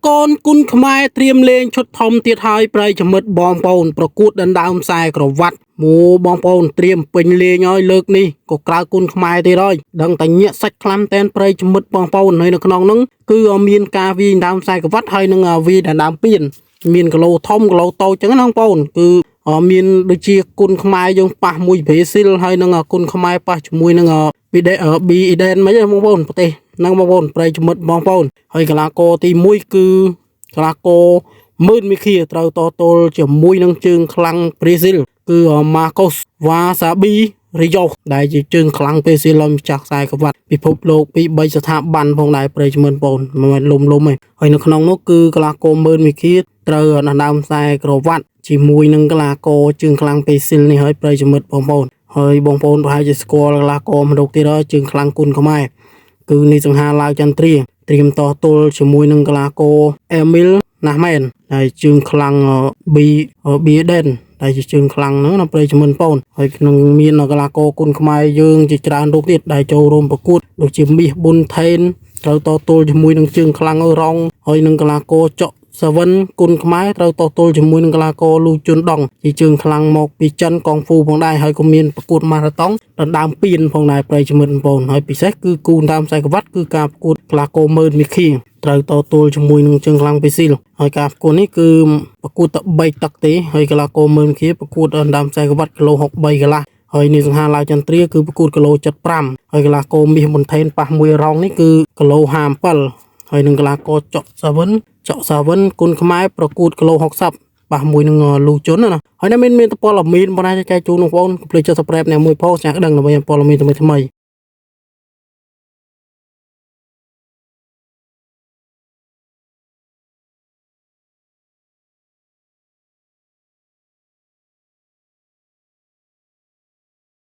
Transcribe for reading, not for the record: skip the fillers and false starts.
កនគុណខ្មែរត្រៀមលេងឈុតធំទៀតហើយប្រិយមិត្តបងប្អូនប្រកួតដណ្ដើមខ្សែក្រវ៉ាត់បងប្អូនត្រៀមពេញលេងហើយលើកនេះក៏ក្រៅគុណខ្មែរទៀតហើយដឹងតែញាក់សាច់ខ្លាំងតែនប្រិយមិត្តបងប្អូននៅក្នុងនោះគឺមានការវាយដណ្ដើមខ្សែក្រវ៉ាត់ហើយនឹងវាយដណ្ដើមពៀនមានគីឡូធំគីឡូតូចចឹងណាបងប្អូនគឺមានដូចជាគុណខ្មែរយើងប៉ះមួយប្រេស៊ីលហើយនឹងគុណខ្មែរប៉ះជាមួយនឹងប៊ីអ៊ីដេនមិនទេបងប្អូនប្រទេសនឹងបងប្អូនប្រិយមិត្តបងប្អូនហើយកីឡាករទី1គឺកីឡាករមើលមីខៀត្រូវតទល់ជាមួយនឹងជើងខ្លាំងប្រេស៊ីលគឺម៉ាកូសវ៉ាសាប៊ីរីយ៉ូដែលជាជើងខ្លាំងប្រេស៊ីលម្ចាស់ខ្សែក្រវ៉ាត់ពិភពលោកពី3ស្ថាប័នផងដែរប្រិយមិត្តបងប្អូនមិនមែនលុំទេហើយនៅក្នុងនោះគឺកីឡាករមើលមីខៀត្រូវដណ្ដើមខ្សែក្រវ៉ាត់ជាមួយនឹងកីឡាករជើងខ្លាំងប្រេស៊ីលនេះហើយប្រិយមិត្តបងប្អូនហើយបងប្អូនប្រហែលជាស្គាល់កីឡាករម្ដុកទៀតហើយជើងខ្លាំងគុណខ្មែរគឺនេះសង្ហាឡាវចន្ទ្រាត្រៀមតទល់ជាមួយនឹងកីឡាករអេមីលណាស់មែនហើយជើងខ្លាំងប៊ីដេនដែលជាជើងខ្លាំងហ្នឹងណាប្រិយមិត្តបងប្អូនហើយក្នុងមានកីឡាករគុណខ្មែរយើងជាច្រើនរូបទៀតដែលចូលរួមប្រកួតដូចជាមាសប៊ុនថេនត្រូវតទល់ជាមួយនឹងជើងខ្លាំងរងហើយនឹងកីឡាករចော့សាវិនគុណខ្មែរត្រូវតទល់ជាមួយនឹងកីឡាករលូជុនដងជាជើងខ្លាំងមកពីចិនកងហ្វូផងដែរហើយក៏មានប្រកួតម៉ារ៉ាតុងដណ្ដើមពានផងដែរប្រិយមិត្តបងប្អូនហើយពិសេសគឺគូតាមខ្សែក្រវ៉ាត់គឺការប្រកួតកីឡាករមើលមីខៀត្រូវតទល់ជាមួយនឹងជើងខ្លាំងពីស៊ីលហើយការប្រកួតនេះគឺប្រកួតតែ3ទឹកទេហើយកីឡាករមើលមីខៀប្រកួតដណ្ដើមខ្សែក្រវ៉ាត់គីឡូ63កន្លះហើយនេះសង្ហាឡាវចន្ទ្រាគឺប្រកួតគីឡូ75ហើយកីឡាករមាសប៊ុនថេនប៉ះមួយរងនេះគឺគីឡូ57ហើយនឹងកីឡាករចော့សាវិនគុណខ្មែរប្រកួតគីឡូ60ប៉ះមួយនឹងលូជុនណាហើយនៅមានព័ត៌មានបងប្អូនចែកជូនបងប្អូនកុំភ្លេចចុច Subscribe អ្នកមួយផងចាស់ដឹងដើម្បីព័ត៌មានថ្មី